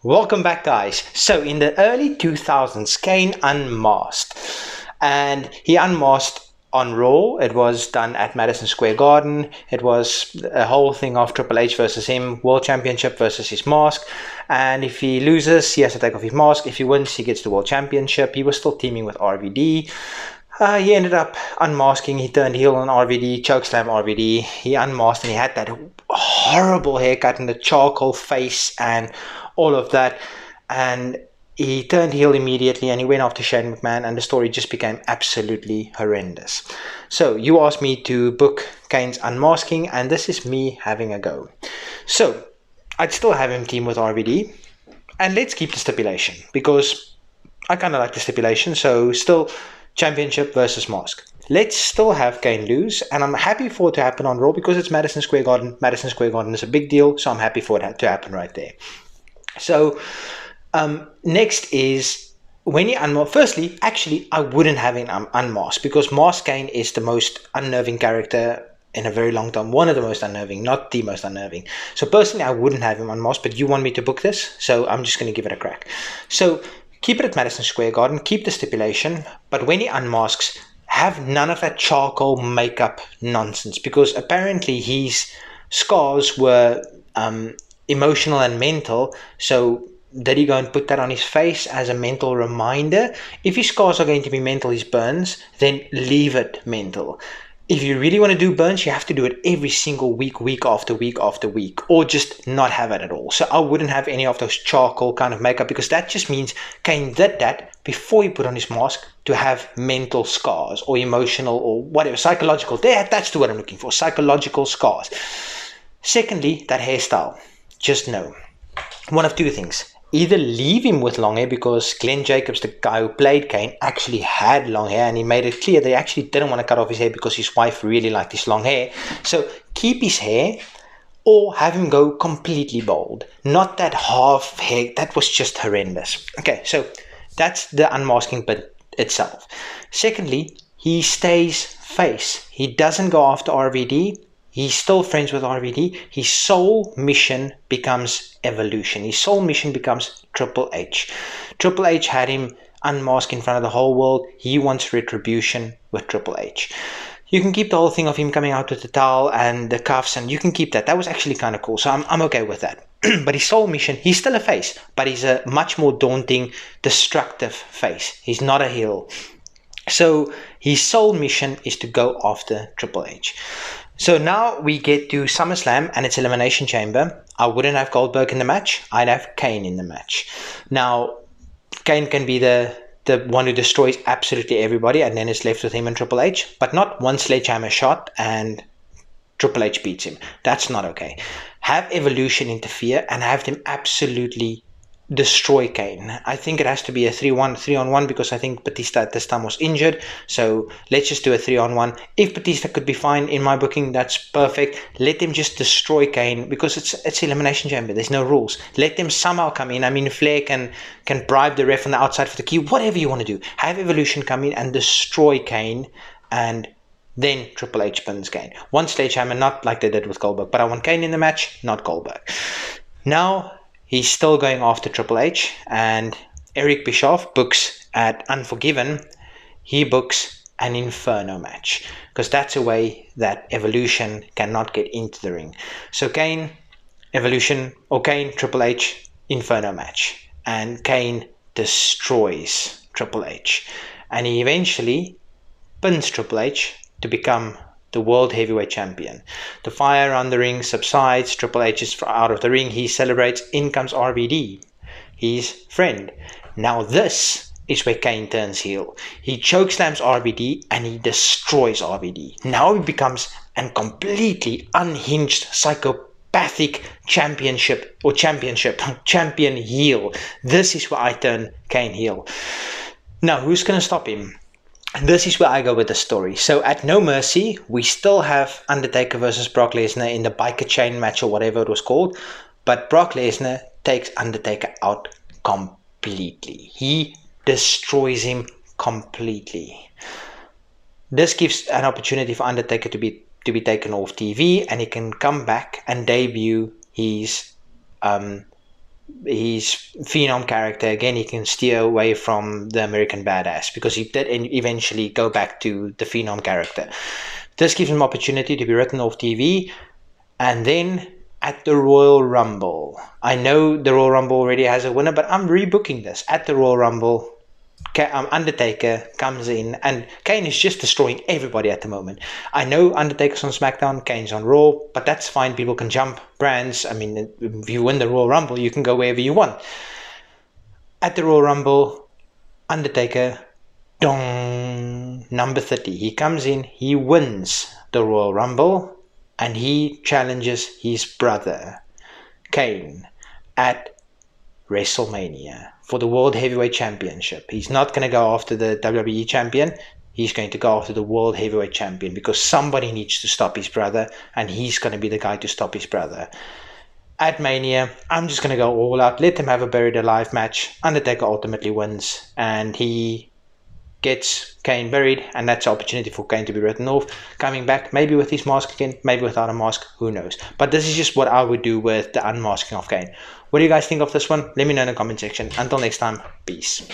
Welcome back, guys. So, in the early 2000s, Kane unmasked, and he unmasked on Raw. It was done at Madison Square Garden. It was a whole thing of Triple H versus him, World Championship versus his mask. And if he loses, he has to take off his mask. If he wins, he gets the World Championship. He was still teaming with RVD. He ended up unmasking. He turned heel on RVD, chokeslam RVD. He unmasked and he had that horrible haircut and the charcoal face and all of that. And he turned heel immediately and he went after Shane McMahon, and the story just became absolutely horrendous. So you asked me to book Kane's unmasking, and this is me having a go. So I'd still have him team with RVD, and let's keep the stipulation because I kind of like the stipulation. So still championship versus mask. Let's still have Kane lose, and I'm happy for it to happen on Raw because it's Madison Square Garden. Madison Square Garden is a big deal, so I'm happy for it to happen right there. So next is when he unmasked. Firstly, actually, I wouldn't have him unmasked because Mask Kane is the most unnerving character in a very long time. One of the most unnerving, not the most unnerving. So personally, I wouldn't have him unmasked, but you want me to book this, so I'm just going to give it a crack. So keep it at Madison Square Garden, keep the stipulation, but when he unmasks, have none of that charcoal makeup nonsense because apparently his scars were emotional and mental. So did he go and put that on his face as a mental reminder? If his scars are going to be mental, his burns, then leave it mental. If you really want to do burns, you have to do it every single week, week after week after week, or just not have it at all. So I wouldn't have any of those charcoal kind of makeup because that just means Kane did that before he put on his mask to have mental scars or emotional or whatever, psychological. That's the word I'm looking for, psychological scars. Secondly, that hairstyle. Just know one of two things. Either leave him with long hair because Glenn Jacobs, the guy who played Kane, actually had long hair and he made it clear that he actually didn't want to cut off his hair because his wife really liked his long hair. So keep his hair or have him go completely bald. Not that half hair. That was just horrendous. Okay, so that's the unmasking bit itself. Secondly, he stays face. He doesn't go after RVD. He's still friends with RVD. His sole mission becomes Evolution. His sole mission becomes Triple H. Triple H had him unmasked in front of the whole world. He wants retribution with Triple H. You can keep the whole thing of him coming out with the towel and the cuffs, and you can keep that. That was actually kind of cool, so I'm okay with that. But his sole mission, he's still a face, but he's a much more daunting, destructive face. He's not a heel. So his sole mission is to go after Triple H. So now we get to SummerSlam and its Elimination Chamber. I wouldn't have Goldberg in the match. I'd have Kane in the match. Now, Kane can be the one who destroys absolutely everybody and then it's left with him and Triple H, but not one sledgehammer shot and Triple H beats him. That's not okay. Have Evolution interfere and have them absolutely destroy Kane. I think it has to be a 3-on-1 because I think Batista at this time was injured. So let's just do a 3-on-1. If Batista could be fine in my booking, that's perfect. Let them just destroy Kane because it's Elimination Chamber. There's no rules. Let them somehow come in. I mean, Flair can bribe the ref on the outside for the key. Whatever you want to do. Have Evolution come in and destroy Kane, and then Triple H pins Kane. One sledgehammer, not like they did with Goldberg. But I want Kane in the match, not Goldberg. Now he's still going after Triple H, and Eric Bischoff books at Unforgiven. He books an Inferno match because that's a way that Evolution cannot get into the ring. So Kane, Evolution, or Kane, Triple H, Inferno match. And Kane destroys Triple H. And he eventually pins Triple H to become the World Heavyweight Champion. The fire on the ring subsides. Triple H is out of the ring. He celebrates. In comes RVD, his friend. Now this is where Kane turns heel. He chokeslams RVD and he destroys RVD. Now he becomes a completely unhinged, psychopathic champion heel. This is where I turn Kane heel. Now who's going to stop him? And this is where I go with the story. So at No Mercy, we still have Undertaker versus Brock Lesnar in the biker chain match or whatever it was called. But Brock Lesnar takes Undertaker out completely. He destroys him completely. This gives an opportunity for Undertaker to be taken off TV, and he can come back and debut his his phenom character again. He can steer away from the American Badass because he did eventually go back to the phenom character. This gives him opportunity to be written off TV. And then at the Royal Rumble, I know the Royal Rumble already has a winner, but I'm rebooking this. At the Royal Rumble, Undertaker comes in, and Kane is just destroying everybody at the moment. I know Undertaker's on SmackDown, Kane's on Raw, but that's fine. People can jump brands. I mean, if you win the Royal Rumble, you can go wherever you want. At the Royal Rumble, Undertaker, dong, number 30. He comes in, he wins the Royal Rumble, and he challenges his brother, Kane, at WrestleMania for the World Heavyweight Championship. He's not going to go after the WWE Champion. He's going to go after the World Heavyweight Champion because somebody needs to stop his brother, and he's going to be the guy to stop his brother. At Mania, I'm just going to go all out. Let them have a buried alive match. Undertaker ultimately wins, and he gets Kane buried, and that's an opportunity for Kane to be written off, coming back, maybe with his mask again, maybe without a mask, who knows. But this is just what I would do with the unmasking of Kane. What do you guys think of this one? Let me know in the comment section. Until next time, peace.